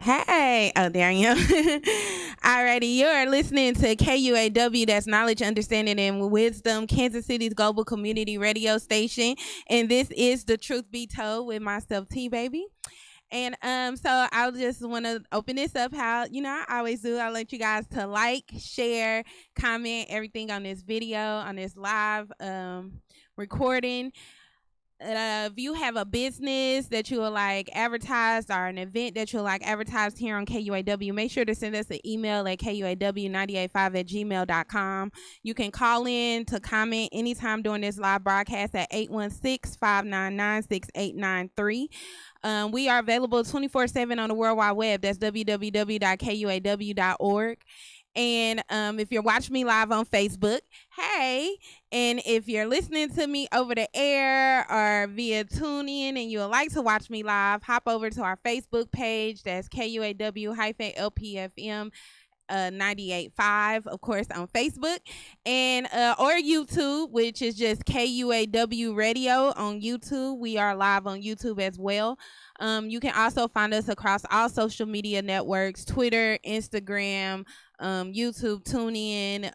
Hey, oh, there I am. Alrighty, you're listening to KUAW, that's Knowledge, Understanding, and Wisdom, Kansas City's global community radio station. And this is The Truth Be Told with myself, T Baby. And so I just want to open this up how, I always do. I want you guys to like, share, comment, everything on this video, on this live recording. If you have a business that you would like advertised or an event that you would like advertised here on KUAW, make sure to send us an email at kuaw985@gmail.com. You can call in to comment anytime during this live broadcast at 816-599-6893. We are available 24/7 on the World Wide Web. That's www.kuaw.org. And if you're watching me live on Facebook, hey. And if you're listening to me over the air or via TuneIn and you would like to watch me live, hop over to our Facebook page. That's KUAW-LPFM 98.5, of course, on Facebook, and or YouTube, which is just KUAW Radio on YouTube. We are live on YouTube as well. You can also find us across all social media networks: Twitter, Instagram, YouTube, TuneIn,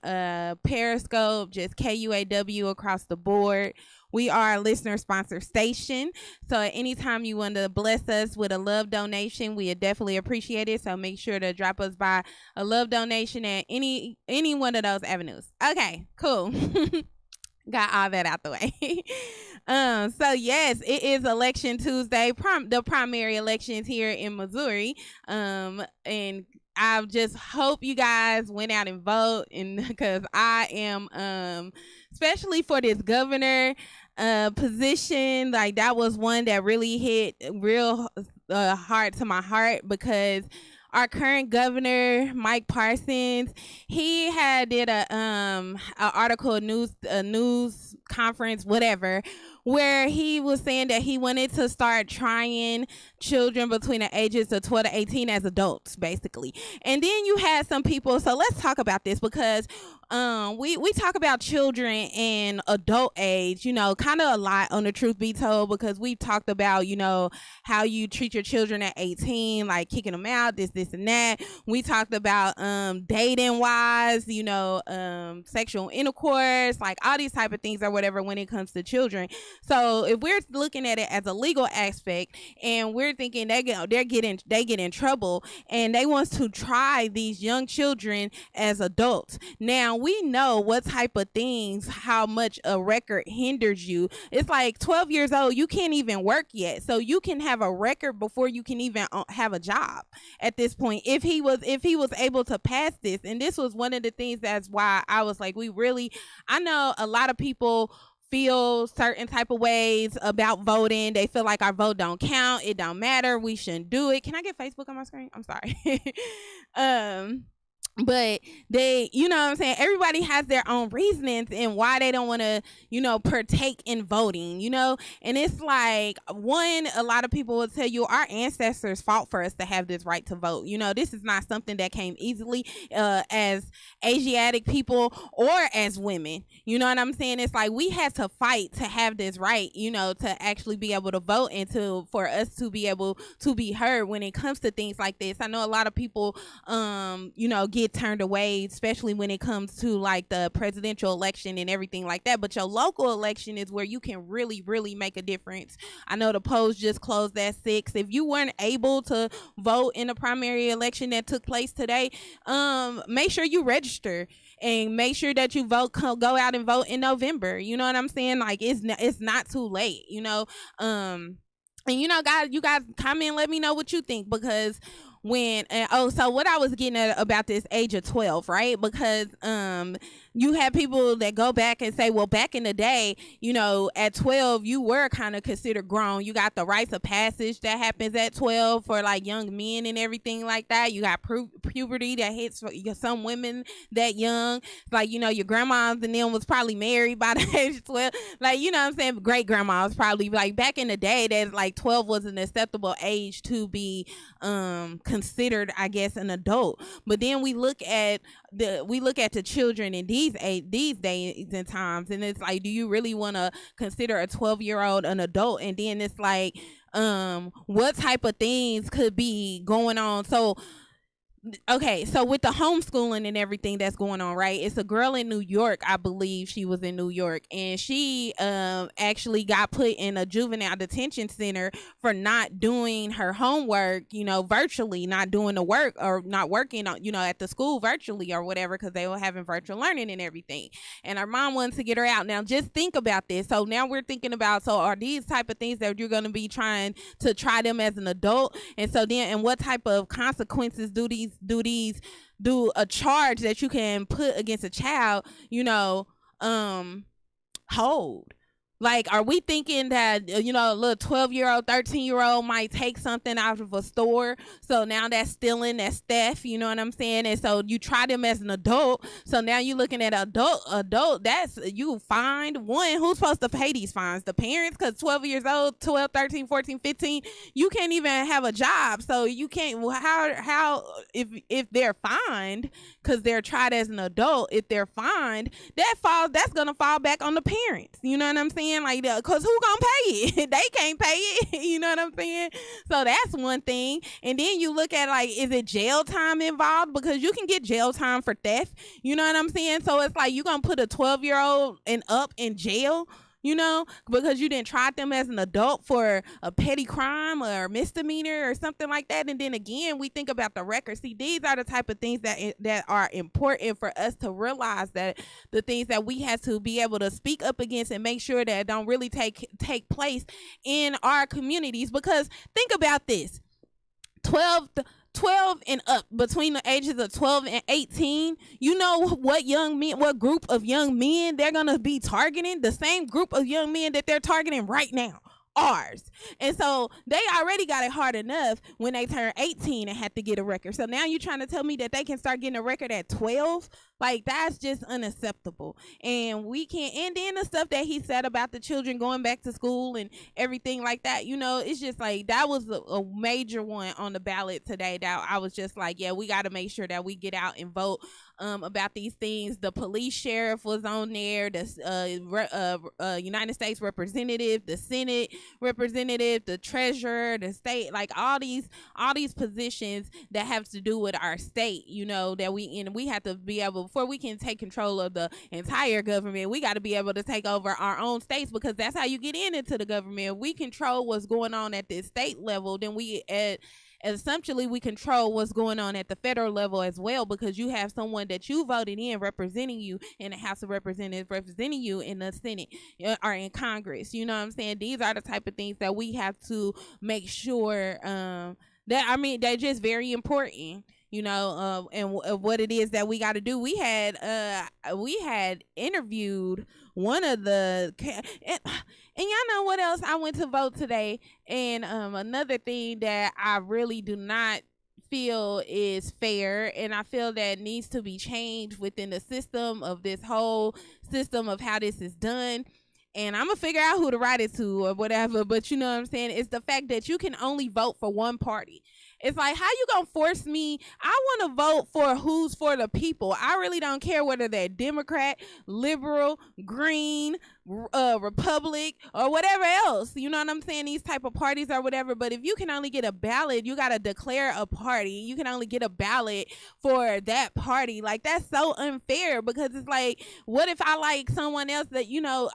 Periscope, just KUAW across the board. We are a listener-sponsored station, so at any time you want to bless us with a love donation, we would definitely appreciate it. So make sure to drop us by a love donation at any one of those avenues. Okay, cool. Got all that out the way. So yes, it is Election Tuesday, the primary elections here in Missouri, and I just hope you guys went out and vote, and because I am, especially for this governor position, like that was one that really hit real hard to my heart, because our current governor, Mike Parsons, he did a article, a news conference, whatever, where he was saying that he wanted to start trying children between the ages of 12 to 18 as adults, basically. And then you had some people, so let's talk about this, because we talk about children and adult age, kind of a lot on The Truth Be Told, because we've talked about, how you treat your children at 18, like kicking them out, this and that. We talked about dating wise, sexual intercourse, like all these type of things or whatever when it comes to children. So if we're looking at it as a legal aspect, and we're thinking they get in trouble, and they want to try these young children as adults. Now we know what type of things, how much a record hinders you. It's like 12 years old, you can't even work yet, so you can have a record before you can even have a job at this point. If he was able to pass this, and this was one of the things that's why I was like, I know a lot of people feel certain type of ways about voting. They feel like our vote don't count, it don't matter, we shouldn't do it. Can I get Facebook on my screen? I'm sorry. But they, what I'm saying, everybody has their own reasonings and why they don't want to, partake in voting, and it's like, one, a lot of people will tell you our ancestors fought for us to have this right to vote. This is not something that came easily as Asiatic people or as women. You know what I'm saying? It's like we had to fight to have this right, to actually be able to vote, and for us to be able to be heard when it comes to things like this. I know a lot of people, get turned away, especially when it comes to like the presidential election and everything like that. But your local election is where you can really, really make a difference. I know the polls just closed at 6. If you weren't able to vote in the primary election that took place today, make sure you register and make sure that you go out and vote in November. You know what I'm saying? Like it's not too late, and guys, you guys comment and let me know what you think, because so what I was getting at about this age of 12, right? Because you have people that go back and say, well, back in the day, at 12 you were kind of considered grown. You got the rites of passage that happens at 12 for like young men and everything like that. You got puberty that hits for some women that young, like your grandmas and them was probably married by the age of 12, like what I'm saying, great grandmas probably, like back in the day that like 12 was an acceptable age to be considered, I guess, an adult. But then we look at the children in these days and times, and it's like, do you really want to consider a 12-year-old an adult? And then it's like, what type of things could be going on. So okay, so with the homeschooling and everything that's going on, right? It's a girl in New York, I believe she was in New York, and she actually got put in a juvenile detention center for not doing her homework, virtually, not doing the work or not working, at the school virtually or whatever, because they were having virtual learning and everything. And her mom wanted to get her out. Now, just think about this. So now we're thinking about, so are these type of things that you're going to be trying to try them as an adult? And so then, and what type of consequences do a charge that you can put against a child, hold? Like, are we thinking that, a little 12-year-old, 13-year-old might take something out of a store? So now that's stealing, that's theft, you know what I'm saying? And so you try them as an adult. So now you're looking at adult, that's, you fined. One, who's supposed to pay these fines? The parents? Because 12 years old, 12, 13, 14, 15, you can't even have a job. So you can't, how if they're fined, because they're tried as an adult, if they're fined, that's going to fall back on the parents. You know what I'm saying? Like, because who gonna pay it? They can't pay it. You know what I'm saying? So that's one thing. And then you look at, like, is it jail time involved? Because you can get jail time for theft. You know what I'm saying? So it's like, you gonna put a 12-year-old and up in jail, because you didn't try them as an adult for a petty crime or misdemeanor or something like that. And then again, we think about the record. See, these are the type of things that are important for us to realize, that the things that we have to be able to speak up against and make sure that don't really take place in our communities. Because think about this, 12 and up, between the ages of 12 and 18, you know what group of young men they're going to be targeting? The same group of young men that they're targeting right now. Ours. And so they already got it hard enough when they turn 18 and had to get a record. So now you're trying to tell me that they can start getting a record at 12? Like, that's just unacceptable. And we can't. And then the stuff that he said about the children going back to school and everything like that, it's just like, that was a major one on the ballot today that I was just like, yeah, we got to make sure that we get out and vote about these things. The police sheriff was on there, the United States representative, the Senate representative, the treasurer, the state, like all these positions that have to do with our state, that we have to be able, before we can take control of the entire government, we got to be able to take over our own states, because that's how you get into the government. If we control what's going on at the state level, then essentially we control what's going on at the federal level as well, because you have someone that you voted in representing you in the House of Representatives, representing you in the Senate or in Congress. You know what I'm saying? These are the type of things that we have to make sure they're just very important. And what it is that we got to do. We had interviewed one of the, and y'all know what else? I went to vote today, and another thing that I really do not feel is fair, and I feel that needs to be changed within the system of this whole system of how this is done. And I'm going to figure out who to write it to or whatever, but you know what I'm saying? It's the fact that you can only vote for one party. It's like, how you gonna force me? I want to vote for who's for the people. I really don't care whether they're Democrat, liberal, green, Republic, or whatever else. You know what I'm saying? These type of parties or whatever. But if you can only get a ballot, you got to declare a party. You can only get a ballot for that party. Like, that's so unfair, because it's like, what if I like someone else that,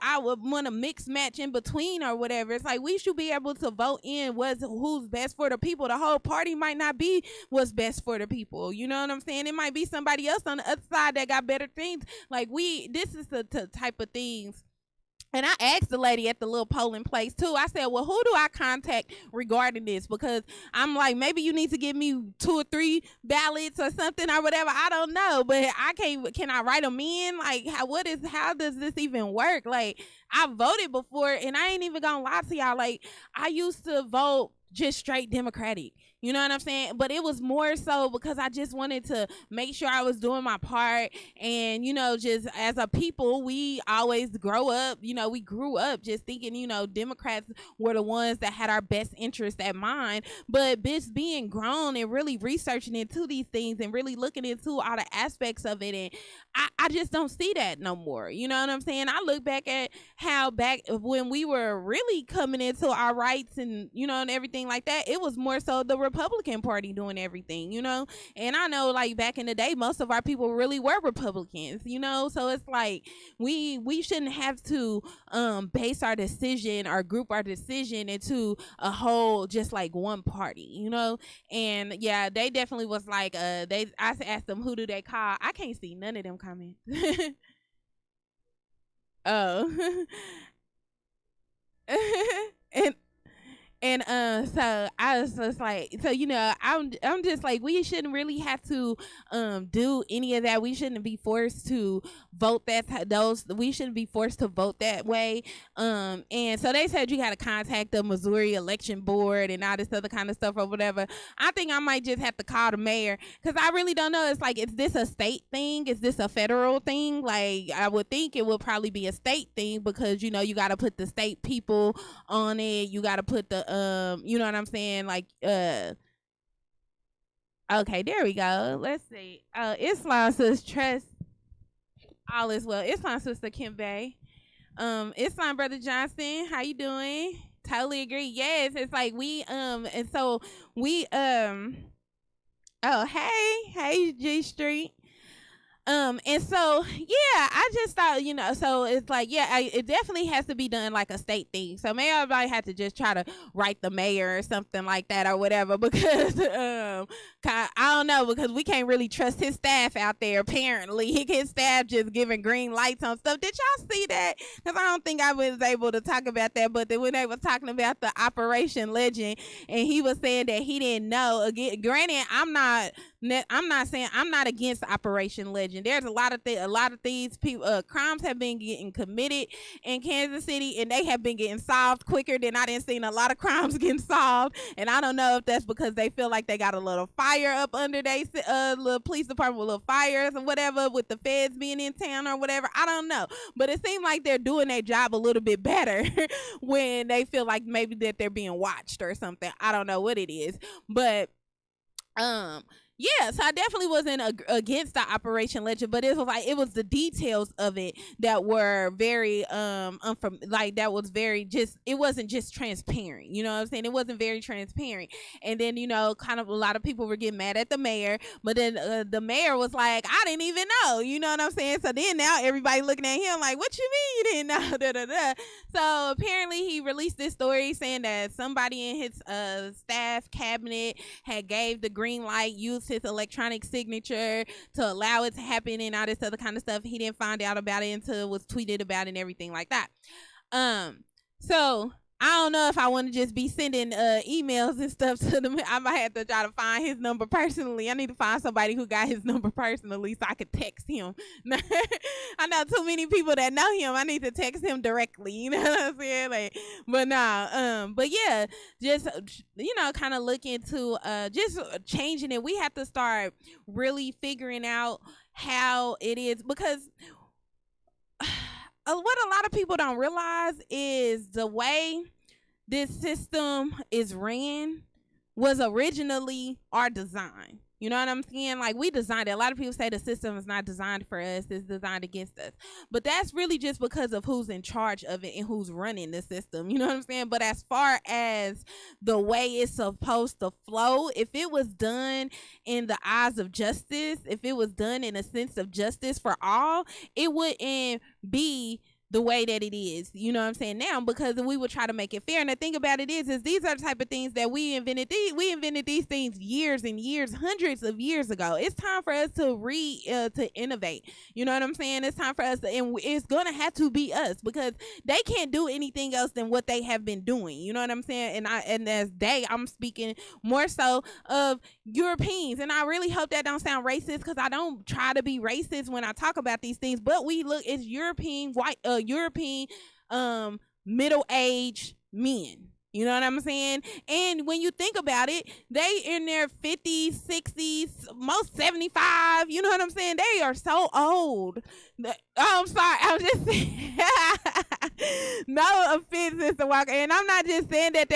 I would want to mix match in between or whatever? It's like, we should be able to vote in who's best for the people. The whole party might not be what's best for the people. You know what I'm saying? It might be somebody else on the other side that got better things. Like, this is the type of things. And I asked the lady at the little polling place too. I said, well, who do I contact regarding this? Because I'm like, maybe you need to give me 2 or 3 ballots or something or whatever. I don't know, but can I write them in? Like, how does this even work? Like, I voted before, and I ain't even gonna lie to y'all. Like, I used to vote just straight Democratic. You know what I'm saying? But it was more so because I just wanted to make sure I was doing my part. And, just as a people, we always grow up, we grew up just thinking, Democrats were the ones that had our best interest at mind. But just being grown and really researching into these things and really looking into all the aspects of it, and I just don't see that no more. You know what I'm saying? I look back at how back when we were really coming into our rights and, you know, and everything like that, it was more so the Republican Party doing everything, you know. And I know, like, back in the day, most of our people really were Republicans, you know. So it's like we shouldn't have to base our decision or group our decision into a whole just like one party, you know. And yeah, they definitely was like I asked them who do they call. I can't see none of them comments. Oh. and so I was just like, so, you know, I'm just like, we shouldn't really have to do any of that. We shouldn't be forced to vote we shouldn't be forced to vote that way. And so they said you got to contact the Missouri election board and all this other kind of stuff or whatever. I think I might just have to call the mayor, because I really don't know. It's like, is this a state thing? Is this a federal thing? Like, I would think it would probably be a state thing, because, you know, you got to put the state people on it. You got to put the you know what I'm saying, like okay, there we go. Let's see. Islam says trust all is well. Islam sister Kim Bay. Islam brother Johnson, how you doing? Totally agree. Yes, it's like we and so we oh, hey G Street. And so, yeah, I just thought, you know, so it's like, yeah, it definitely has to be done like a state thing. So maybe everybody had to just try to write the mayor or something like that or whatever, because, I don't know, because we can't really trust his staff out there. Apparently, his staff just giving green lights on stuff. Did y'all see that? Because I don't think I was able to talk about that, but then when they were talking about the Operation Legend, and he was saying that he didn't know, again, granted, I'm not saying I'm not against Operation Legend. There's a lot of these people, crimes have been getting committed in Kansas City, and they have been getting solved quicker than I didn't seen a lot of crimes getting solved. And I don't know if that's because they feel like they got a little fire up under their little police department with little fires or whatever, with the feds being in town or whatever. I don't know, but it seems like they're doing their job a little bit better when they feel like maybe that they're being watched or something. I don't know what it is, but yeah, so I definitely wasn't against the Operation Legend, but it was like, it was the details of it that were very that was very just, it wasn't just transparent, you know what I'm saying? It wasn't very transparent. And then, you know, kind of a lot of people were getting mad at the mayor, but then the mayor was like, I didn't even know, you know what I'm saying? So then now everybody looking at him like, what you mean you didn't know? Da, da, da. So apparently he released this story saying that somebody in his staff cabinet had gave the green light, used his electronic signature to allow it to happen and all this other kind of stuff. He didn't find out about it until it was tweeted about and everything like that. So I don't know if I want to just be sending emails and stuff to them. I might have to try to find his number personally. I need to find somebody who got his number personally so I could text him. I know too many people that know him. I need to text him directly. You know what I'm saying? Like, but nah. But yeah, just, you know, kind of look into just changing it. We have to start really figuring out how it is, because what a lot of people don't realize is the way this system is ran was originally our design. You know what I'm saying? Like, we designed it. A lot of people say the system is not designed for us, it's designed against us. But that's really just because of who's in charge of it and who's running the system. You know what I'm saying? But as far as the way it's supposed to flow, if it was done in the eyes of justice, if it was done in a sense of justice for all, it wouldn't be the way that it is, you know what I'm saying, now, because we would try to make it fair. And the thing about it is these are the type of things that we invented. We invented these things years and years, hundreds of years ago. It's time for us to innovate. You know what I'm saying? It's time for us and it's gonna have to be us, because they can't do anything else than what they have been doing. You know what I'm saying? And as I'm speaking more so of Europeans, and I really hope that don't sound racist, because I don't try to be racist when I talk about these things, but we look, it's European middle-aged men. You know what I'm saying? And when you think about it, they in their 50s, 60s, most 75. You know what I'm saying? They are so old. Oh, I'm sorry. I'm just saying. No offense, Mr. Walker. And I'm not saying that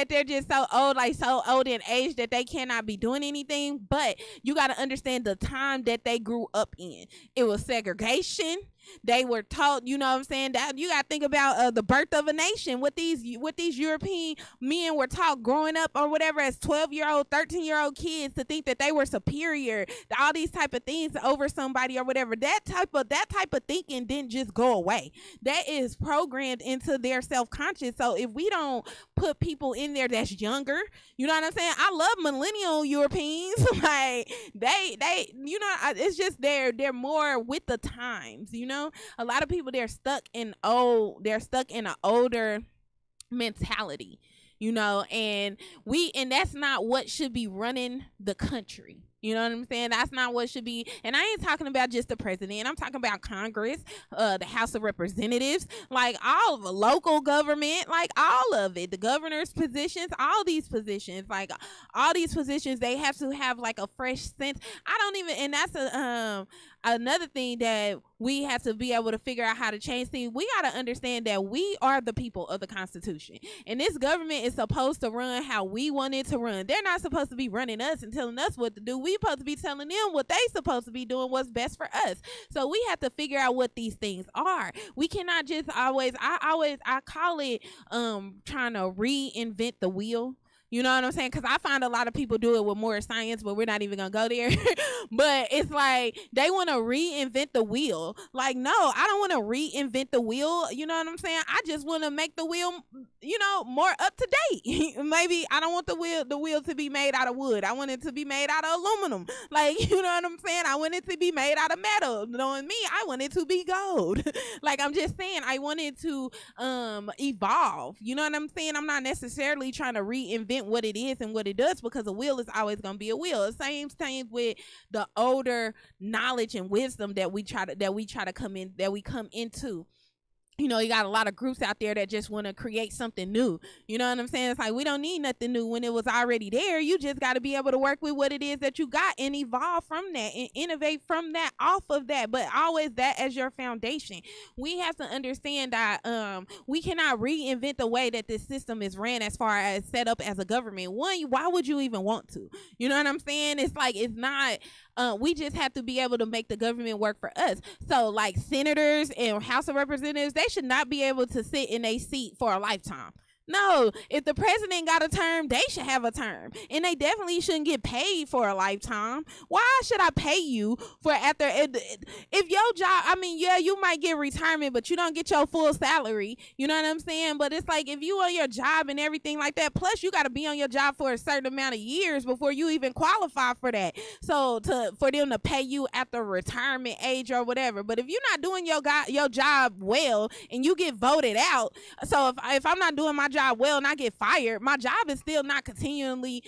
they're just so old, like so old in age that they cannot be doing anything. But you got to understand the time that they grew up in. It was segregation. They were taught, you know what I'm saying, that you got to think about the birth of a nation. What these European men were taught growing up or whatever as 12-year-old, 13-year-old kids, to think that they were superior to all these type of things over somebody or whatever. That type of thinking didn't just go away. That is programmed into their self-conscious. So if we don't put people in there that's younger, you know what I'm saying? I love millennial Europeans. Like they you know, it's just they're more with the times, you know. A lot of people, they're stuck in an older mentality, you know, and that's not what should be running the country. You know what I'm saying? That's not what should be. And I ain't talking about just the president. I'm talking about Congress, the House of Representatives, like all of the local government, like all of it, the governor's positions, all these positions, like all these positions, they have to have like a fresh sense. And that's another thing that we have to be able to figure out how to change things. We got to understand that we are the people of the Constitution, and this government is supposed to run how we want it to run. They're not supposed to be running us and telling us what to do. We supposed to be telling them what they supposed to be doing, what's best for us. So we have to figure out what these things are. We cannot just I call it trying to reinvent the wheel. You know what I'm saying? Because I find a lot of people do it with more science, but we're not even going to go there. But it's like they want to reinvent the wheel. Like, no, I don't want to reinvent the wheel. You know what I'm saying? I just want to make the wheel, you know, more up to date. Maybe I don't want the wheel to be made out of wood. I want it to be made out of aluminum. Like, you know what I'm saying? I want it to be made out of metal. Knowing me, I want it to be gold. Like, I'm just saying, I want it to evolve. You know what I'm saying? I'm not necessarily trying to reinvent what it is and what it does, because a wheel is always going to be a wheel. The same thing with the older knowledge and wisdom that we come into. You know, you got a lot of groups out there that just want to create something new. You know what I'm saying? It's like, we don't need nothing new when it was already there. You just got to be able to work with what it is that you got and evolve from that and innovate from that, off of that, but always that as your foundation. We have to understand that we cannot reinvent the way that this system is ran as far as set up as a government. One, why would you even want to? You know what I'm saying? It's like, it's not. We just have to be able to make the government work for us. So like senators and House of Representatives, they should not be able to sit in a seat for a lifetime. No, if the president got a term, they should have a term. And they definitely shouldn't get paid for a lifetime. Why should I pay you for after, if your job, I mean, yeah, you might get retirement, but you don't get your full salary. You know what I'm saying? But it's like, if you on your job and everything like that, plus you got to be on your job for a certain amount of years before you even qualify for that. So for them to pay you after retirement age or whatever. But if you're not doing your job well and you get voted out, so if I'm not doing my job well and I get fired, my job is still not continuously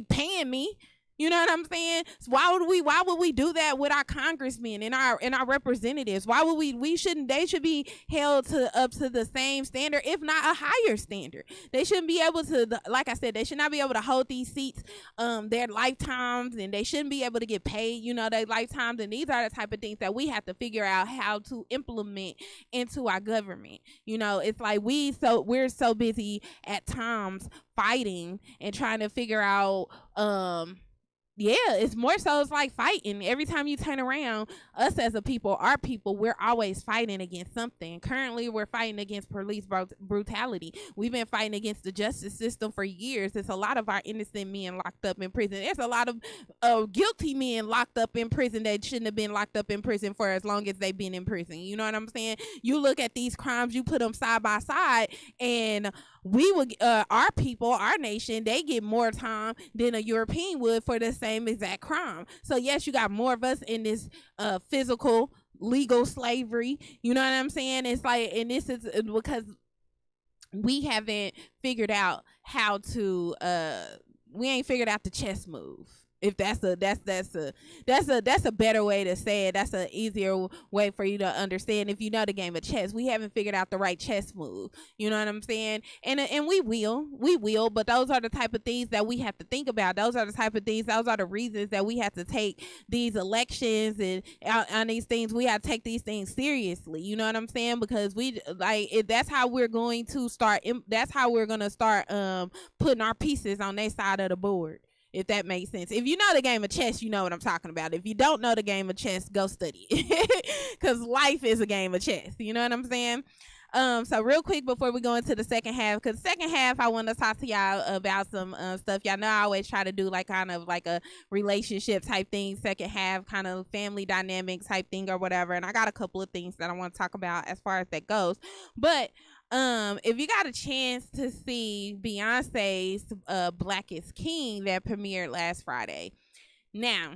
paying me. You know what I'm saying? So why would we do that with our congressmen and our representatives? Why would they should be held up to the same standard, if not a higher standard. They shouldn't be able to, like I said, they should not be able to hold these seats their lifetimes, and they shouldn't be able to get paid, you know, their lifetimes. And these are the type of things that we have to figure out how to implement into our government. You know, it's like we're so busy at times fighting and trying to figure out it's more so, it's like fighting. Every time you turn around, us as a people, our people, we're always fighting against something. Currently, we're fighting against police brutality. We've been fighting against the justice system for years. There's a lot of our innocent men locked up in prison. There's a lot of guilty men locked up in prison that shouldn't have been locked up in prison for as long as they've been in prison. You know what I'm saying? You look at these crimes, you put them side by side, and we would, our people, our nation, they get more time than a European would for the same exact crime. So yes, you got more of us in this physical legal slavery. You know what I'm saying? It's like, and this is because we haven't figured out how to we ain't figured out the chess move. If that's a better way to say it. That's an easier way for you to understand. If you know the game of chess, we haven't figured out the right chess move. You know what I'm saying? And we will, but those are the type of things that we have to think about. Those are the reasons that we have to take these elections and on these things. We have to take these things seriously. You know what I'm saying? Because that's how we're going to start. That's how we're going to start putting our pieces on their side of the board. if that makes sense. If you know the game of chess, you know what I'm talking about. If you don't know the game of chess, go study it. Because life is a game of chess. You know what I'm saying? So real quick before we go into the second half, because second half I want to talk to y'all about some stuff. Y'all know I always try to do like kind of like a relationship type thing, second half kind of family dynamic type thing or whatever. And I got a couple of things that I want to talk about as far as that goes. But if you got a chance to see Beyonce's Black is King that premiered last Friday. Now,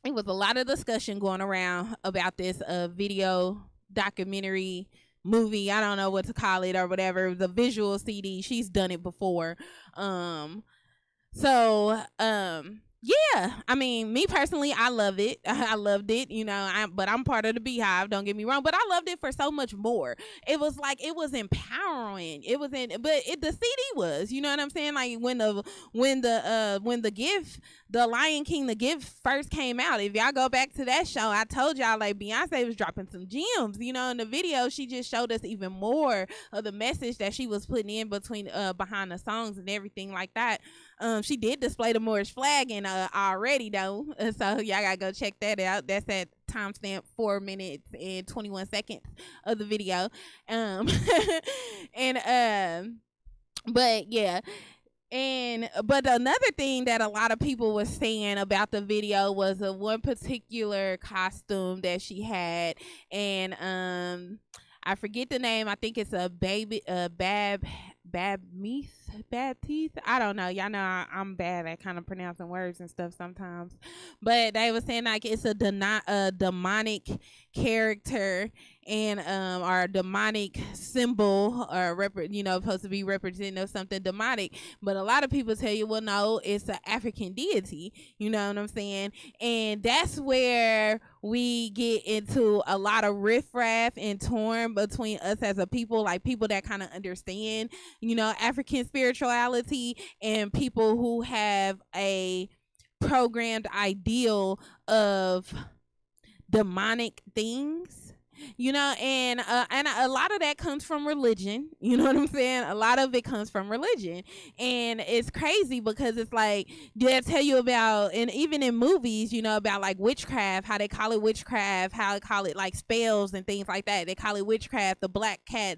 it was a lot of discussion going around about this video documentary movie, I don't know what to call it or whatever, the visual CD. She's done it before. Yeah, I mean, me personally, I love it. I loved it, you know, but I'm part of the Beehive, don't get me wrong, but I loved it for so much more. It was like, it was empowering. It was the CD was, you know what I'm saying? Like when the gift, the Lion King, the gift first came out, if y'all go back to that show, I told y'all like Beyonce was dropping some gems, you know, in the video, she just showed us even more of the message that she was putting in between, behind the songs and everything like that. She did display the Moorish flag and already though, so y'all gotta go check that out. That's at timestamp 4 minutes and 21 seconds of the video. But yeah. But another thing that a lot of people were saying about the video was a one particular costume that she had, and I forget the name. I think it's a Baptiste. I don't know. Y'all know I'm bad at kind of pronouncing words and stuff sometimes. But they were saying like it's a demonic character and or a demonic symbol or supposed to be representing of something demonic. But a lot of people tell you, well, no, it's an African deity. You know what I'm saying? And that's where we get into a lot of riffraff and torn between us as a people, like people that kind of understand, you know, African spirituality and people who have a programmed ideal of demonic things. You know, and a lot of that comes from religion. You know what I'm saying? A lot of it comes from religion, and it's crazy because it's like they'll tell you about, and even in movies, you know, about like witchcraft, how they call it witchcraft, how they call it like spells and things like that. They call it witchcraft, the black cat,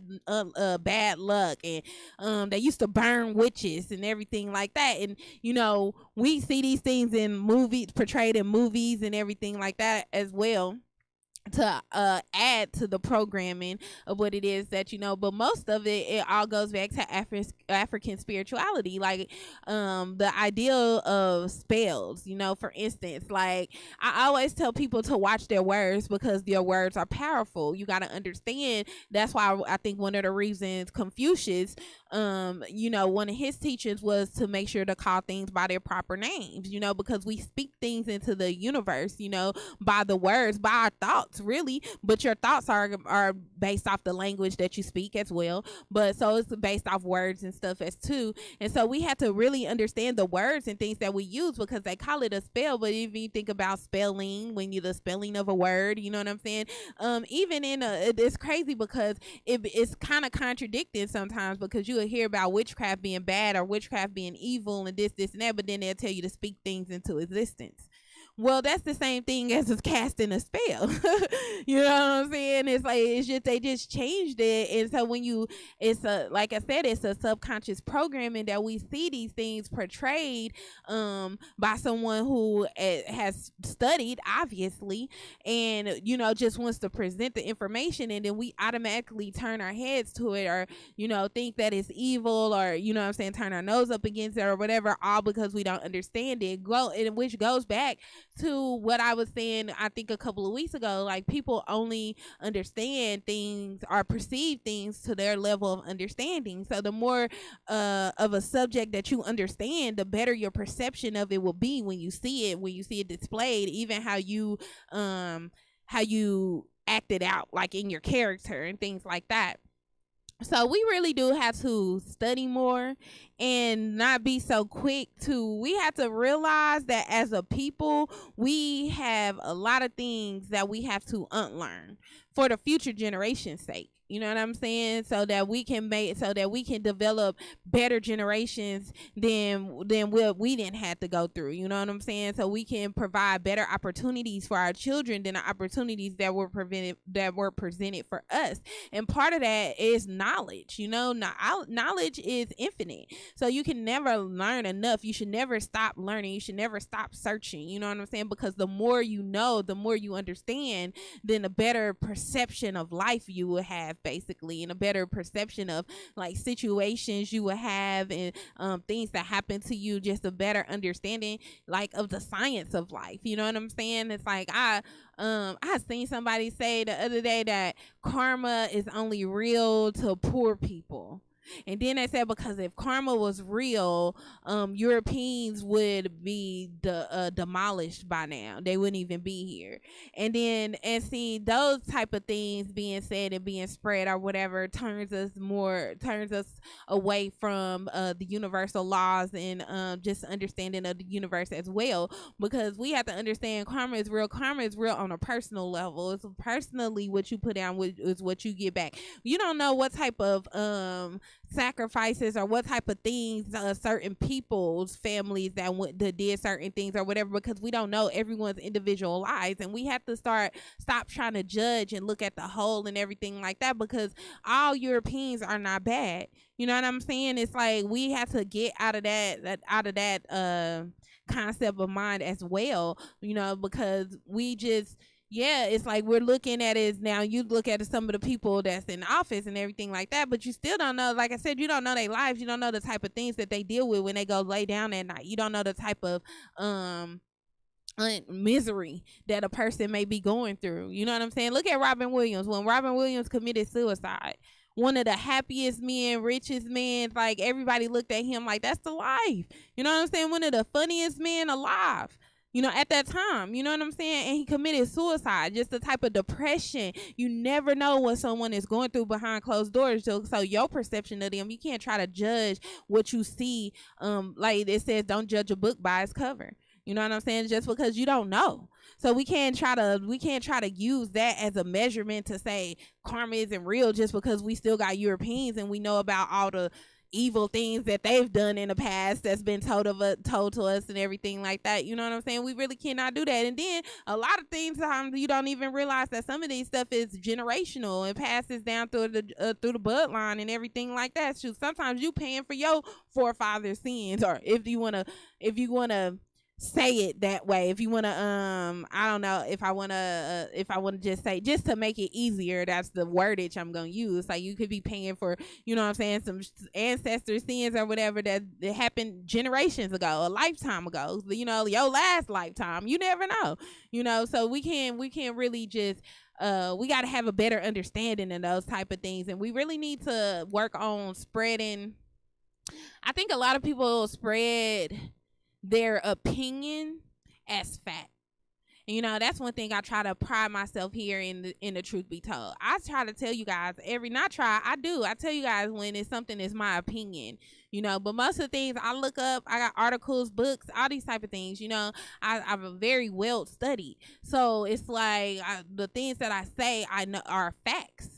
bad luck, and they used to burn witches and everything like that. And you know, we see these things in movies, portrayed in movies and everything like that as well, to add to the programming of what it is that, you know, but most of it all goes back to African spirituality, like the ideal of spells. You know, for instance, like I always tell people to watch their words because their words are powerful. You got to understand. That's why I think one of the reasons Confucius, you know, one of his teachings was to make sure to call things by their proper names, you know, because we speak things into the universe, you know, by the words, by our thoughts, really, but your thoughts are based off the language that you speak as well, but so it's based off words and stuff as too. And so we have to really understand the words and things that we use, because they call it a spell, but if you think about spelling, when you the spelling of a word, you know what I'm saying, even in it's crazy because it's kind of contradicting sometimes, because you will hear about witchcraft being bad or witchcraft being evil and this and that, but then they'll tell you to speak things into existence. Well, that's the same thing as is casting a spell. You know what I'm saying? It's like, it's just, they just changed it. And so when like I said, it's a subconscious programming that we see these things portrayed by someone who has studied, obviously, and, you know, just wants to present the information, and then we automatically turn our heads to it, or, you know, think that it's evil, or, you know what I'm saying, turn our nose up against it or whatever, all because we don't understand it. Which goes back to what I was saying, I think a couple of weeks ago, like people only understand things or perceive things to their level of understanding. So the more of a subject that you understand, the better your perception of it will be when you see it displayed, even how you act it out, like in your character and things like that. So we really do have to study more and not be so quick we have to realize that as a people, we have a lot of things that we have to unlearn for the future generation's sake. You know what I'm saying? So that we can develop better generations than what we didn't have to go through. You know what I'm saying? So we can provide better opportunities for our children than the opportunities that were presented for us. And part of that is knowledge. You know, knowledge is infinite. So you can never learn enough. You should never stop learning. You should never stop searching. You know what I'm saying? Because the more you know, the more you understand, then a better perception of life you will have, basically, and a better perception of like situations you will have, and things that happen to you, just a better understanding like of the science of life. You know what I'm saying? It's like I seen somebody say the other day that karma is only real to poor people. And then they said, because if karma was real, Europeans would be demolished by now. They wouldn't even be here. And see, those type of things being said and being spread or whatever turns us away from the universal laws, and just understanding of the universe as well. Because we have to understand karma is real. Karma is real on a personal level. It's personally what you put down is what you get back. You don't know what type of sacrifices or what type of things certain people's families that did certain things or whatever, because we don't know everyone's individual lives. And we have to stop trying to judge and look at the whole and everything like that, because all Europeans are not bad. You know what I'm saying? It's like we have to get out of that concept of mind as well, you know, because it's like we're looking at it now. You look at some of the people that's in office and everything like that, but you still don't know. Like I said, you don't know their lives. You don't know the type of things that they deal with when they go lay down at night. You don't know the type of misery that a person may be going through. You know what I'm saying? Look at Robin Williams. When Robin Williams committed suicide, one of the happiest men, richest men, like everybody looked at him like that's the life. You know what I'm saying? One of the funniest men alive, you know, at that time. You know what I'm saying? And he committed suicide. Just the type of depression. You never know what someone is going through behind closed doors. So your perception of them, you can't try to judge what you see. Like it says, don't judge a book by its cover. You know what I'm saying? Just because you don't know. So we can't try to use that as a measurement to say karma isn't real just because we still got Europeans and we know about all the evil things that they've done in the past that's been told to us and everything like that. You know what I'm saying? We really cannot do that. And then a lot of things you don't even realize that some of these stuff is generational and passes down through the bloodline and everything like that. So sometimes you paying for your forefathers' sins, or if you wanna say it that way. If you want to I don't know if I want to just say, just to make it easier, that's the wordage I'm going to use. Like you could be paying for, you know what I'm saying, some ancestor sins or whatever that happened generations ago, a lifetime ago, you know, your last lifetime. You never know, you know. So we can't really just we got to have a better understanding of those type of things, and we really need to work on spreading. I think a lot of people spread their opinion as fact. And, you know, that's one thing I try to pride myself here in the truth be told. I try to tell you guys I tell you guys when it's something that's my opinion, you know, but most of the things I look up, I got articles, books, all these type of things, you know, I'm a very well studied. So it's like the things that I say I know are facts.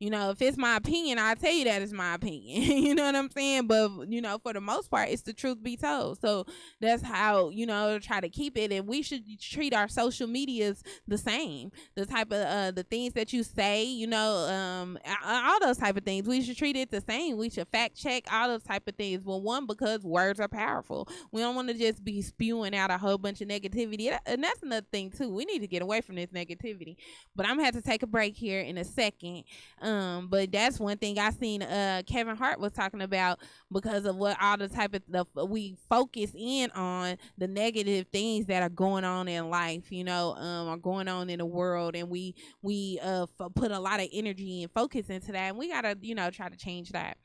You know, if it's my opinion, I'll tell you that it's my opinion. You know what I'm saying? But, you know, for the most part, it's the truth be told. So that's how, you know, try to keep it. And we should treat our social medias the same. The type of, the things that you say, you know, all those type of things. We should treat it the same. We should fact check all those type of things. Well, one, because words are powerful. We don't want to just be spewing out a whole bunch of negativity. And that's another thing, too. We need to get away from this negativity. But I'm going to have to take a break here in a second. But that's one thing I seen Kevin Hart was talking about, because of what all the type of stuff we focus in on, the negative things that are going on in life, you know, are going on in the world, and we put a lot of energy and focus into that, and we gotta, you know, try to change that.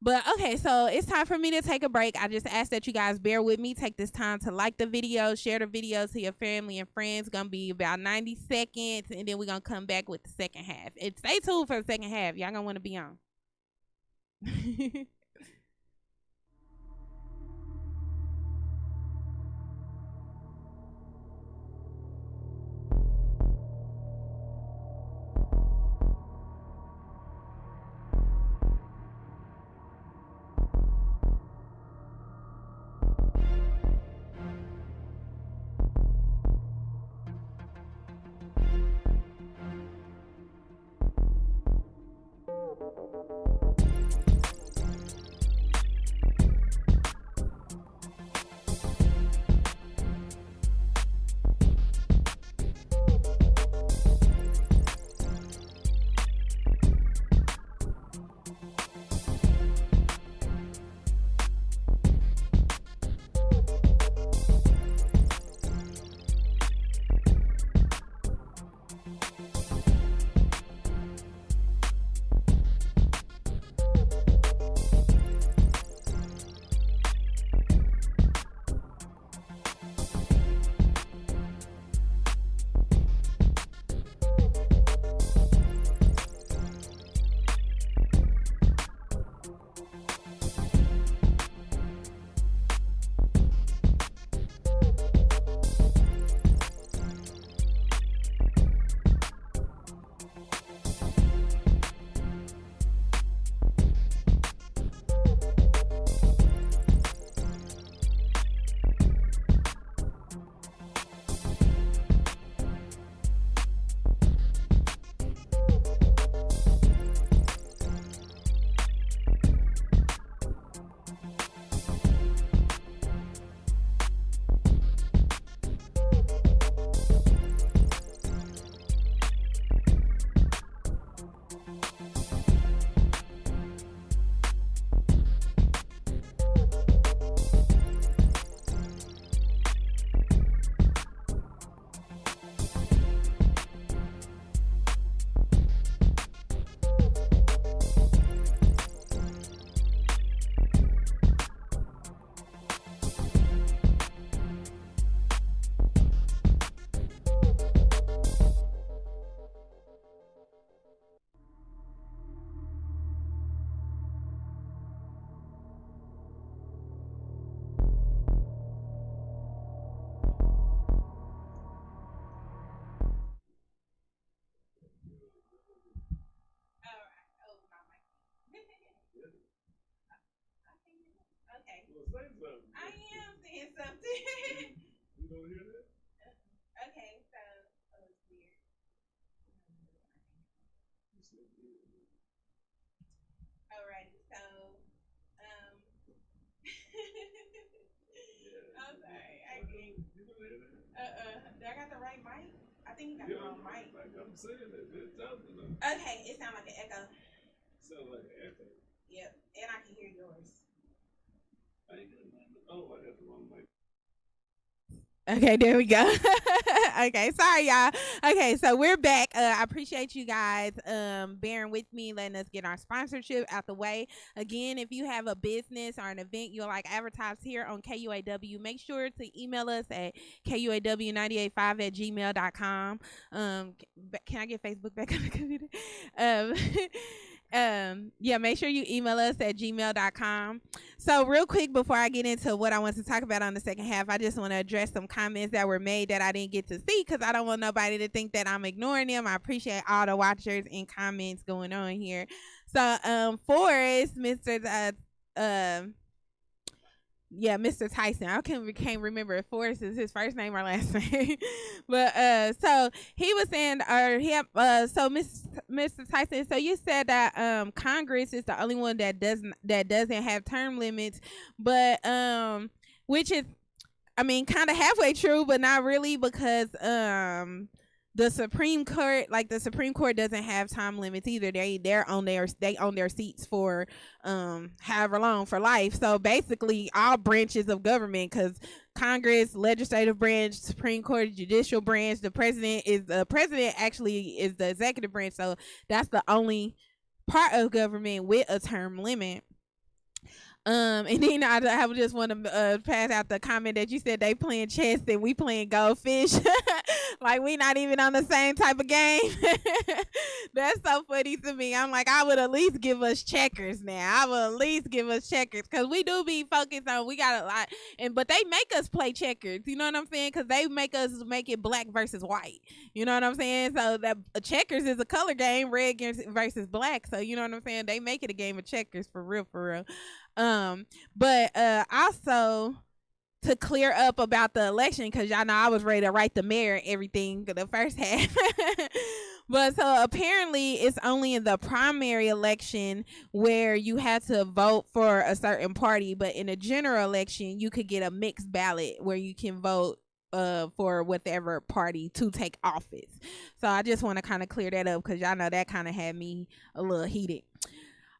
But okay, so it's time for me to take a break. I just ask that you guys bear with me. Take this time to like the video, share the video to your family and friends. Gonna be about 90 seconds, and then we're gonna come back with the second half. And stay tuned for the second half. Y'all gonna want to be on. I am saying something. You don't hear that? Okay, so it's weird. Alrighty, so um, I'm sorry, I can't. Do I got the right mic? I think you got the wrong mic. Like I'm saying it. Okay, it sounds like an echo. Sounds like an echo. Yep, and I can hear yours. Oh, I got the wrong mic. Okay, there we go. Okay, sorry y'all. Okay, so we're back. I appreciate you guys bearing with me, letting us get our sponsorship out the way. Again, if you have a business or an event you'll like advertise here on KUAW, make sure to email us at KUAW985@gmail.com. Can I get Facebook back on the computer? Um, yeah, make sure you email us at gmail.com. So real quick before I get into what I want to talk about on the second half, I just want to address some comments that were made that I didn't get to see because I don't want nobody to think that I'm ignoring them. I appreciate all the watchers and comments going on here. So Forrest, Mr. Tyson. I can't remember if Forrest is his first name or last name. But so he was saying, so Mr. Tyson, so you said that Congress is the only one that doesn't have term limits, but which is, I mean, kind of halfway true, but not really, because the Supreme Court doesn't have time limits either. They own their seats for however long, for life. So basically all branches of government, because Congress, legislative branch, Supreme Court, judicial branch, the president actually is the executive branch. So that's the only part of government with a term limit. And then I just want to pass out the comment that you said they playing chess and we playing goldfish. Like we not even on the same type of game. That's so funny to me. I'm like, I would at least give us checkers now. I would at least give us checkers, because we do be focused on, we got a lot, but they make us play checkers. You know what I'm saying? Because they make it black versus white. You know what I'm saying? So that checkers is a color game, red versus black. So you know what I'm saying? They make it a game of checkers for real, for real. But also to clear up about the election, because y'all know I was ready to write the mayor and everything the first half. But so apparently it's only in the primary election where you had to vote for a certain party, but in a general election you could get a mixed ballot where you can vote for whatever party to take office. So I just want to kind of clear that up, because y'all know that kind of had me a little heated.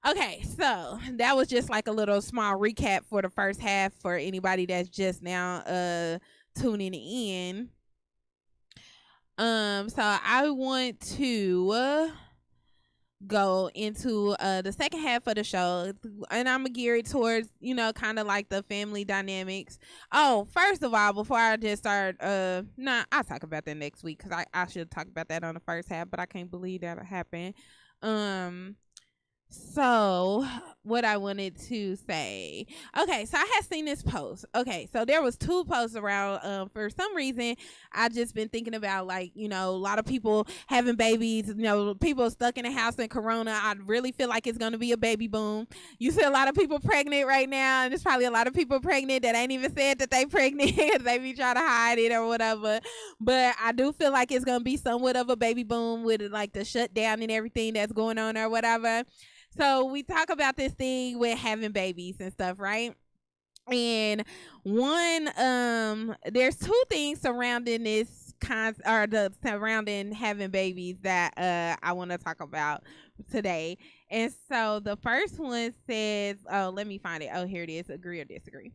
Okay, so that was just like a little small recap for the first half for anybody that's just now tuning in. So I want to go into the second half of the show, and I'm gonna gear it towards, kind of like the family dynamics. Oh, first of all, before I just start, I'll talk about that next week, because I should talk about that on the first half, but I can't believe that happened. So what I wanted to say, okay, so I had seen this post. Okay, so there was 2 posts around. For some reason I just been thinking about, like, a lot of people having babies, people stuck in the house in corona. I really feel like it's going to be a baby boom. You see a lot of people pregnant right now, and there's probably a lot of people pregnant that ain't even said that they pregnant. They be trying to hide it or whatever, but I do feel like it's going to be somewhat of a baby boom with like the shutdown and everything that's going on or whatever. So we talk about this thing with having babies and stuff, right? And there's 2 things surrounding this surrounding having babies that I want to talk about today. And so the first one says, oh, let me find it. Oh, here it is. Agree or disagree.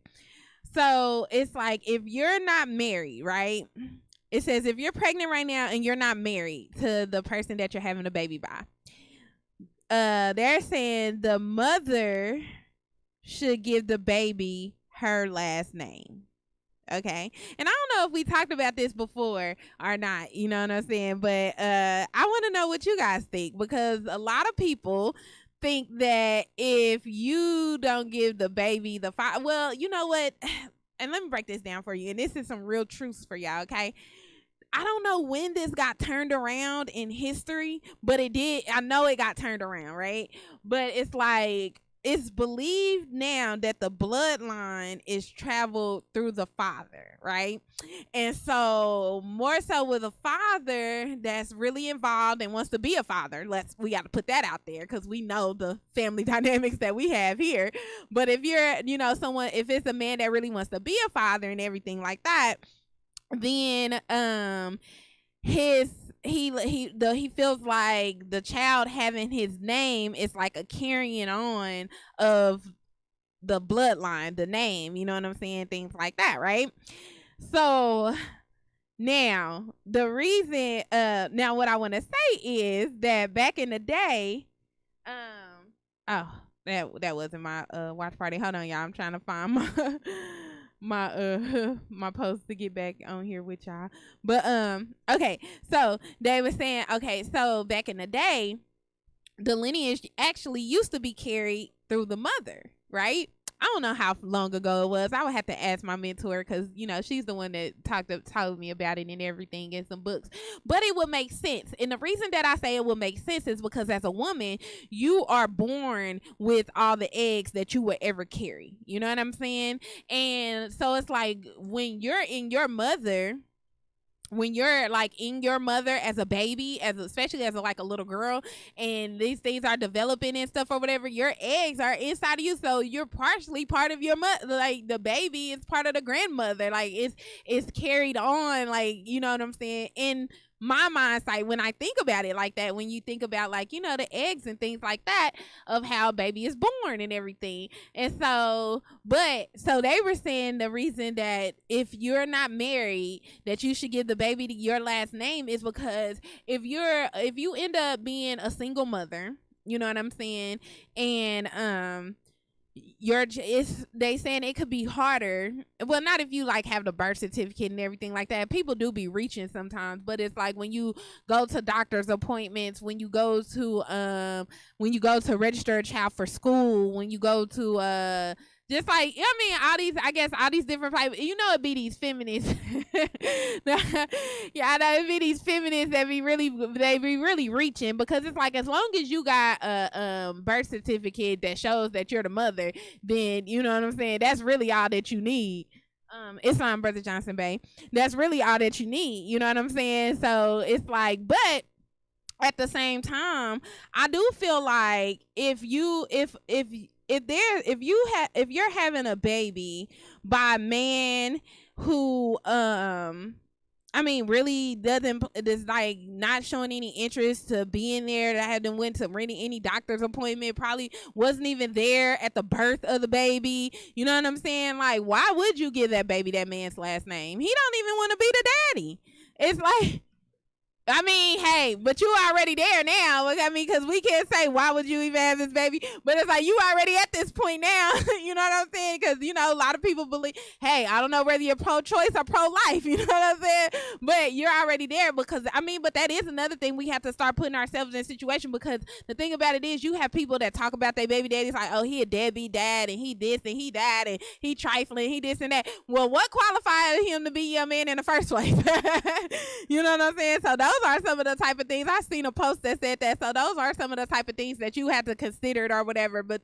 So it's like, if you're not married, right? It says if you're pregnant right now and you're not married to the person that you're having a baby by, they're saying the mother should give the baby her last name. Okay, and I don't know if we talked about this before or not, you know what I'm saying, but I want to know what you guys think, because a lot of people think that if you don't give the baby the well, you know what, and let me break this down for you, and this is some real truths for y'all. Okay, I don't know when this got turned around in history, but it did. I know it got turned around, right? But it's like, it's believed now that the bloodline is traveled through the father, right? And so more so with a father that's really involved and wants to be a father. We got to put that out there because we know the family dynamics that we have here. But if you're, someone, if it's a man that really wants to be a father and everything like that, then he feels like the child having his name is like a carrying on of the bloodline, the name, you know what I'm saying? Things like that, right? So now the reason, now what I want to say is that back in the day, oh, that wasn't my watch party. Hold on, y'all. I'm trying to find my post to get back on here with y'all. But okay, so they were saying, okay, so back in the day, the lineage actually used to be carried through the mother, right? I don't know how long ago it was. I would have to ask my mentor because, she's the one that told me about it and everything in some books. But it would make sense. And the reason that I say it would make sense is because as a woman, you are born with all the eggs that you would ever carry. You know what I'm saying? And so it's like when you're in your mother, when you're like in your mother as a baby, especially as a little girl, and these things are developing and stuff or whatever, your eggs are inside of you, so you're partially part of your mother. Like the baby is part of the grandmother, like it's carried on, like, you know what I'm saying? In my mindset, when I think about it like that, when you think about like, the eggs and things like that of how a baby is born and everything. And so they were saying the reason that if you're not married, that you should give the baby your last name is because if you end up being a single mother, you know what I'm saying? And they saying it could be harder. Well, not if you like have the birth certificate and everything like that. People do be reaching sometimes, but it's like when you go to doctor's appointments, when you go to register a child for school, when you go to just like, all these different types, it'd be these feminists. Yeah, I know it'd be these feminists that be really reaching, because it's like, as long as you got a birth certificate that shows that you're the mother, then you know what I'm saying, that's really all that you need. It's on Brother Johnson Bay. That's really all that you need. You know what I'm saying? So it's like, but at the same time, I do feel like if you're having a baby by a man who really is like not showing any interest to being there, that hadn't went to any doctor's appointment, probably wasn't even there at the birth of the baby, you know what I'm saying? Like, why would you give that baby that man's last name? He don't even want to be the daddy. It's like, hey, but you already there now. Because we can't say, why would you even have this baby? But it's like, you already at this point now. You know what I'm saying? Because, a lot of people believe, hey, I don't know whether you're pro-choice or pro-life. You know what I'm saying? But you're already there because, but that is another thing. We have to start putting ourselves in a situation, because the thing about it is, you have people that talk about their baby daddies like, oh, he a deadbeat dad, and he this, and he that, and he trifling, he this and that. Well, what qualified him to be your man in the first place? You know what I'm saying? So those are some of the type of things. I seen a post that said that. So those are some of the type of things that you have to consider or whatever. But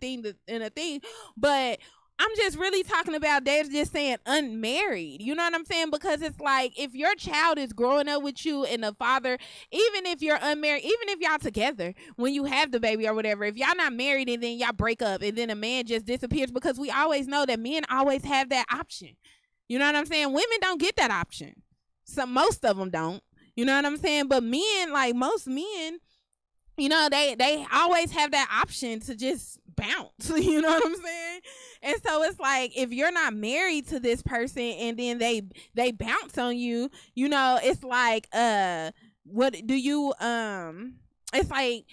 But I'm just really talking about, they're just saying unmarried. You know what I'm saying? Because it's like, if your child is growing up with you and the father, even if you're unmarried, even if y'all together when you have the baby or whatever, if y'all not married and then y'all break up and then a man just disappears, because we always know that men always have that option. You know what I'm saying? Women don't get that option. So most of them don't. You know what I'm saying? But men, like most men, they always have that option to just bounce. You know what I'm saying? And so it's like, if you're not married to this person and then they bounce on you, it's like, what do you, it's like,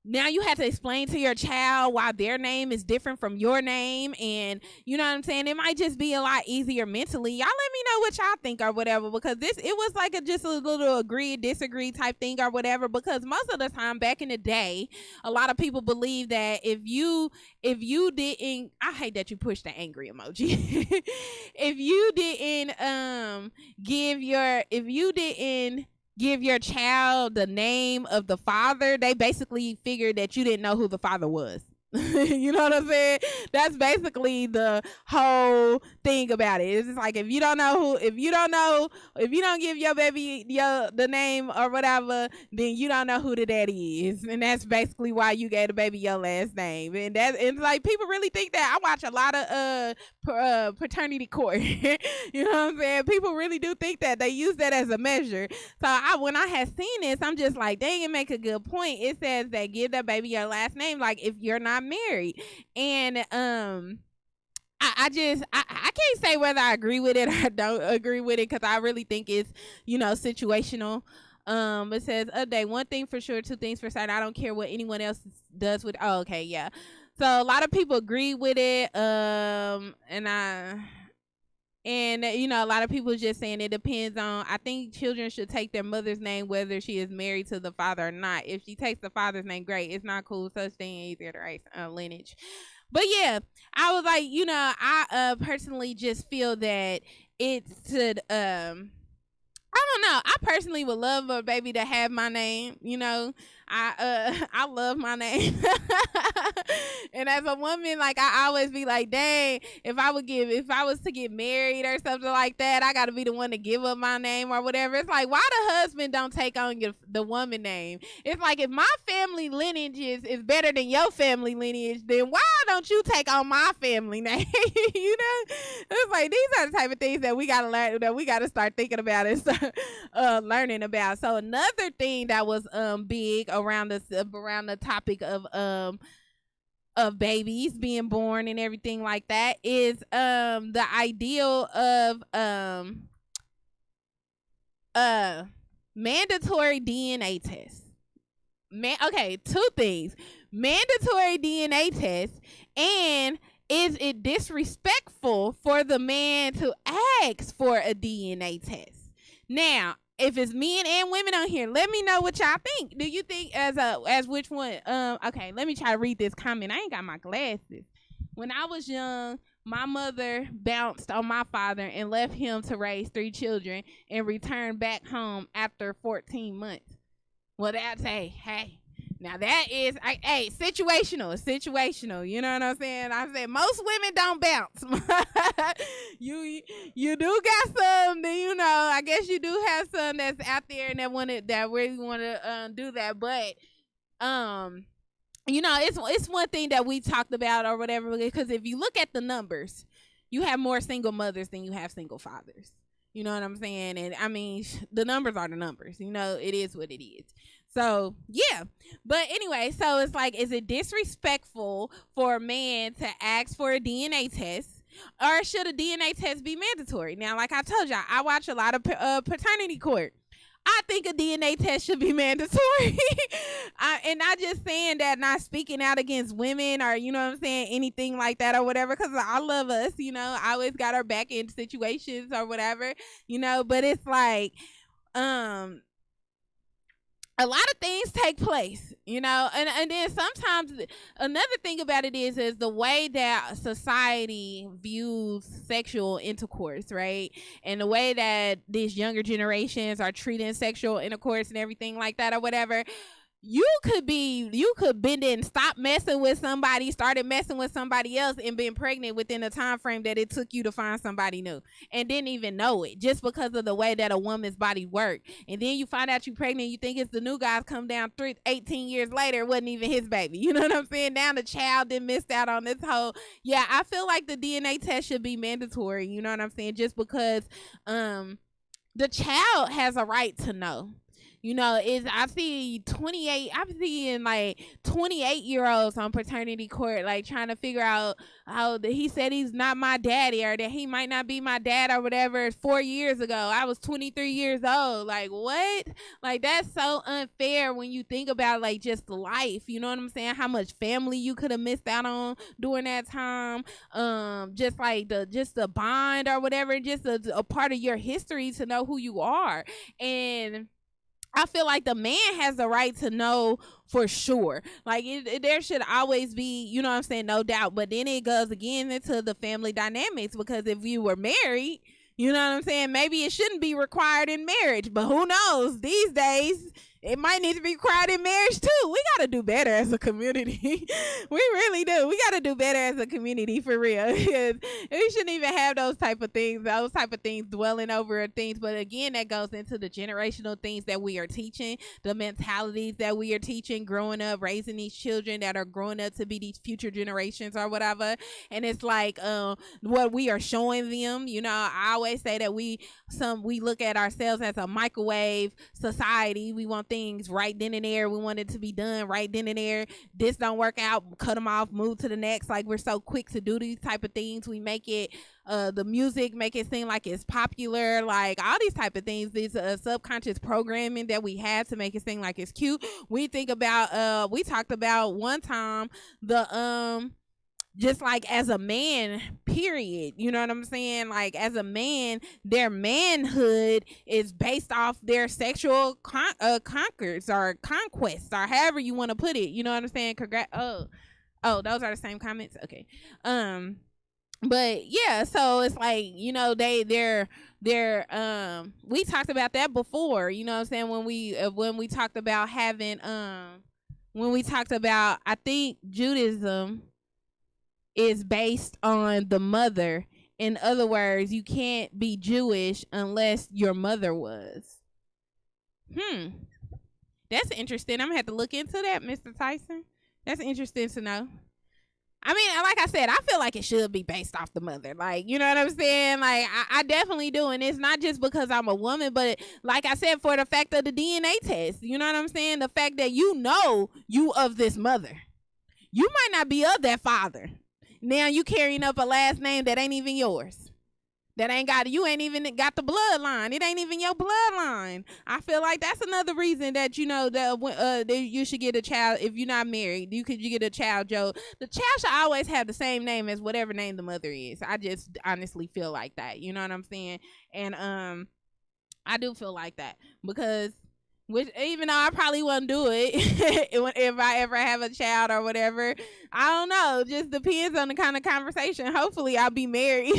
now you have to explain to your child why their name is different from your name. And you know what I'm saying? It might just be a lot easier mentally. Y'all let me know what y'all think or whatever, because it was like just a little agree, disagree type thing or whatever. Because most of the time back in the day, a lot of people believe that if you didn't, I hate that you pushed the angry emoji. if you didn't give your child the name of the father, they basically figured that you didn't know who the father was. You know what I'm saying? That's basically the whole thing about it. It's just like, if you don't give your baby the name or whatever, then you don't know who the daddy is, and that's basically why you gave the baby your last name. And it's like, people really think that. I watch a lot of paternity court. You know what I'm saying? People really do think that. They use that as a measure. So when I had seen this, I'm just like, dang, it make a good point. It says that give that baby your last name, like, if you're not married. And I can't say whether I agree with it or don't agree with it, because I really think it's, situational. It says update, one thing for sure, two things for certain, I don't care what anyone else does with. Oh, okay, yeah. So a lot of people agree with it. And a lot of people just saying it depends on, I think children should take their mother's name whether she is married to the father or not. If she takes the father's name, great. It's not cool. Such thing easier to raise lineage. But yeah, I was like, I personally just feel that it should, I don't know. I personally would love a baby to have my name. I love my name. And as a woman, like, I always be like, dang, if I was to get married or something like that, I gotta be the one to give up my name or whatever. It's like, why the husband don't take on the woman name? It's like, if my family lineage is better than your family lineage, then why don't you take on my family name? It's like, these are the type of things that we gotta learn, that we gotta start thinking about and start learning about. So another thing that was big around the topic of babies being born and everything like that is the ideal of mandatory DNA tests. Okay, two things: mandatory DNA tests, and is it disrespectful for the man to ask for a DNA test? Now, if it's men and women on here, let me know what y'all think. Do you think as which one? Okay, let me try to read this comment. I ain't got my glasses. When I was young, my mother bounced on my father and left him to raise 3 children and returned back home after 14 months. Well, that's hey. Now that is, situational. You know what I'm saying? I said most women don't bounce. you do got some, then I guess you do have some that's out there and that really want to do that. But it's one thing that we talked about or whatever, because if you look at the numbers, you have more single mothers than you have single fathers. You know what I'm saying? And I mean, the numbers are the numbers. It is what it is. So, yeah. But anyway, so it's like, is it disrespectful for a man to ask for a DNA test, or should a DNA test be mandatory? Now, like I told y'all, I watch a lot of paternity court. I think a DNA test should be mandatory. And not just saying that, not speaking out against women or, anything like that or whatever, because I love us, I always got our back in situations or whatever, but it's like, a lot of things take place, and then sometimes another thing about it is the way that society views sexual intercourse, right? And the way that these younger generations are treating sexual intercourse and everything like that or whatever. You could been and stop messing with somebody, started messing with somebody else, and been pregnant within the time frame that it took you to find somebody new, and didn't even know it, just because of the way that a woman's body worked. And then you find out you're pregnant, you think it's the new guy's, come down 18 years later, it wasn't even his baby. You know what I'm saying? Now the child then missed out on this whole. Yeah, I feel like the DNA test should be mandatory. You know what I'm saying? Just because the child has a right to know. I'm seeing 28-year-olds on paternity court, like, trying to figure out how he said he's not my daddy, or that he might not be my dad or whatever 4 years ago. I was 23 years old. Like, what? Like, that's so unfair when you think about, like, just life. You know what I'm saying? How much family you could have missed out on during that time. Just like the bond or whatever, just a part of your history to know who you are. And I feel like the man has the right to know for sure. Like, there should always be, you know what I'm saying, no doubt. But then it goes again into the family dynamics, because if you were married, you know what I'm saying, maybe it shouldn't be required in marriage. But who knows? These days, it might need to be required in marriage too. We gotta do better as a community. We really do. We gotta do better as a community for real. Because we shouldn't even have those type of things dwelling over things. But again, that goes into the generational things that we are teaching, the mentalities that we are teaching, growing up, raising these children that are growing up to be these future generations or whatever. And it's like what we are showing them. You know, I always say that we look at ourselves as a microwave society. We want things right then and there. We want it to be done right then and there. This don't work out, cut them off, move to the next. Like, we're so quick to do these type of things. We make it the music make it seem like it's popular, like all these type of things. These subconscious programming that we have to make it seem like it's cute. We think about we talked about one time the just like as a man, period, you know what I'm saying? Like, as a man, their manhood is based off their sexual conquers or conquests, or however you want to put it, you know what I'm saying? Oh, those are the same comments. Okay. But yeah, so it's like, you know, they're we talked about that before, you know what I'm saying, when we talked about having when we talked about, I think Judaism is based on the mother. In other words, you can't be Jewish unless your mother was. That's interesting. I'm gonna have to look into that, Mr. Tyson. That's interesting to know. I mean, like I said, I feel like it should be based off the mother. Like, you know what I'm saying? Like, I definitely do. And it's not just because I'm a woman, but like I said, for the fact of the DNA test, you know what I'm saying? The fact that you know you of this mother. You might not be of that father. Now you carrying up a last name that ain't even yours. That you ain't even got the bloodline. It ain't even your bloodline. I feel like that's another reason that, you know, that you should get a child. If you're not married, you get a child, Joe. The child should always have the same name as whatever name the mother is. I just honestly feel like that. You know what I'm saying? And I do feel like that, because even though I probably wouldn't do it if I ever have a child or whatever, I don't know. Just depends on the kind of conversation. Hopefully I'll be married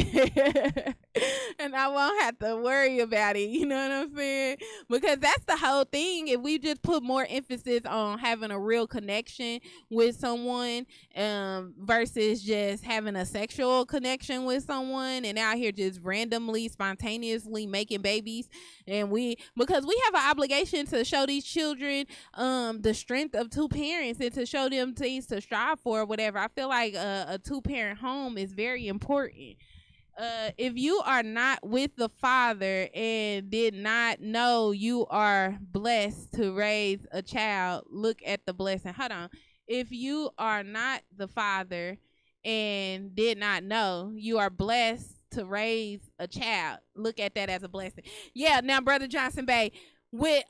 and I won't have to worry about it. You know what I'm saying? Because that's the whole thing. If we just put more emphasis on having a real connection with someone versus just having a sexual connection with someone and out here just randomly, spontaneously making babies, and because we have an obligation to show these children the strength of two parents and to show them things to strive for or whatever. I feel like a two-parent home is very important. If you are not with the father and did not know you are blessed to raise a child, look at the blessing. Hold on. If you are not the father and did not know you are blessed to raise a child, look at that as a blessing. Yeah, now, Brother Johnson Bay, with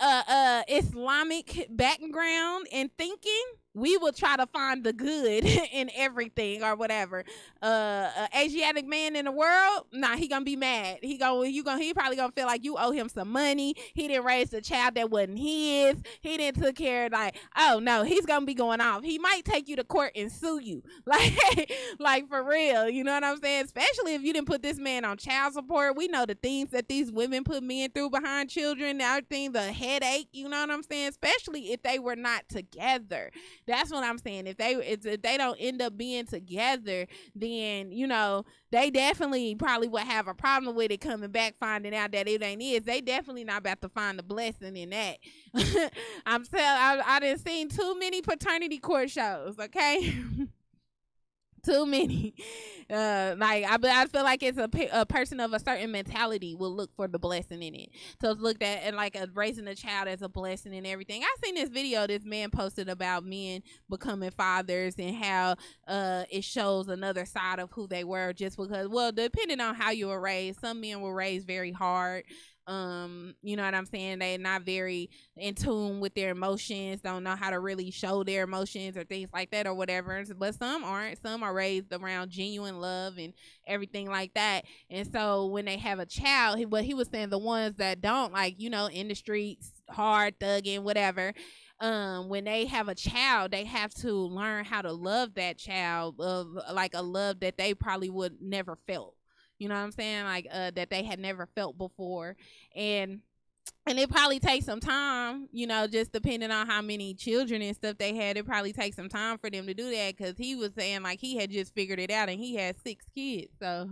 Islamic background and thinking, we will try to find the good in everything or whatever. Asiatic man in the world, nah, he gonna be mad. He probably gonna feel like you owe him some money. He didn't raise a child that wasn't his. He didn't took care of, like, oh no, he's gonna be going off. He might take you to court and sue you. Like for real. You know what I'm saying? Especially if you didn't put this man on child support. We know the things that these women put men through behind children, everything, the headache, you know what I'm saying? Especially if they were not together. That's what I'm saying. If they don't end up being together, then, you know, they definitely probably would have a problem with it coming back, finding out that it ain't his. They definitely not about to find the blessing in that. I done seen too many paternity court shows, okay? Too many. I feel like it's a person of a certain mentality will look for the blessing in it. So it's looked at and like raising a child as a blessing and everything. I seen this video this man posted about men becoming fathers and how it shows another side of who they were, just because, well, depending on how you were raised, some men were raised very hard. You know what I'm saying? They're not very in tune with their emotions, don't know how to really show their emotions or things like that or whatever. But some aren't. Some are raised around genuine love and everything like that. And so when they have a child, he was saying the ones that don't, like, you know, in the streets, hard thugging, whatever. When they have a child, they have to learn how to love that child, of like a love that they probably would never felt. You know what I'm saying? Like, that they had never felt before. And and it probably takes some time, just depending on how many children and stuff they had. It probably takes some time for them to do that, because he was saying like he had just figured it out and he had 6 kids, so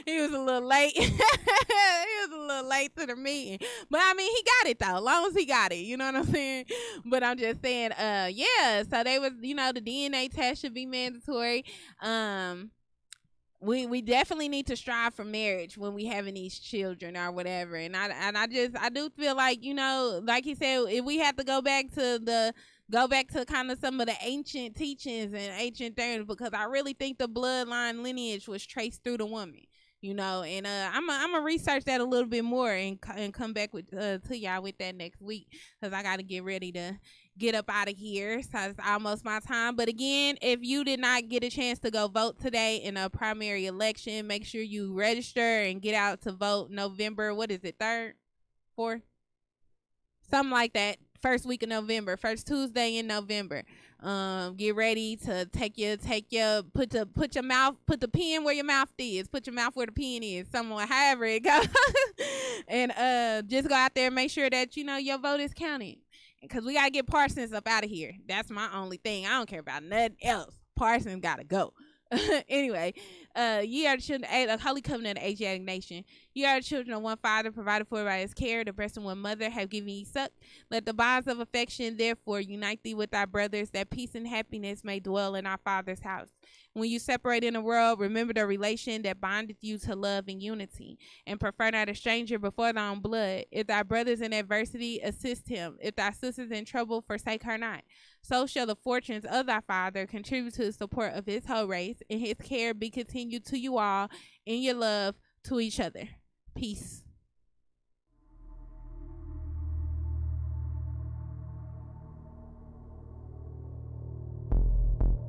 he was a little late. He was a little late to the meeting, but I mean he got it though. As long as he got it, you know what I'm saying. But I'm just saying, yeah. So they was, the DNA test should be mandatory. We definitely need to strive for marriage when we having these children or whatever. And I do feel like, like he said, if we have to go back to kind of some of the ancient teachings and ancient things, because I really think the bloodline lineage was traced through the woman. And I'm gonna research that a little bit more and come back with to y'all with that next week, because I got to get ready to get up out of here. So it's almost my time. But again, if you did not get a chance to go vote today in a primary election, make sure you register and get out to vote November. What is it? 3rd, 4th, something like that. First week of November, first Tuesday in November. Get ready to put the pen where your mouth is, put your mouth where the pen is, somewhere, however it goes. And just go out there and make sure that your vote is counted, because we gotta get Parsons up out of here. That's my only thing. I don't care about nothing else. Parsons gotta go. Anyway, ye are the children of the Holy Covenant of the Asiatic nation. You are the children of one father, provided for by his care. The breast of one mother have given ye suck. Let the bonds of affection therefore unite thee with thy brothers, that peace and happiness may dwell in our Father's house. When you separate in the world, remember the relation that bondeth you to love and unity, and prefer not a stranger before thy own blood. If thy brothers in adversity, assist him. If thy sisters in trouble, forsake her not. So shall the fortunes of thy father contribute to the support of his whole race, and his care be continued to you all in your love to each other. Peace.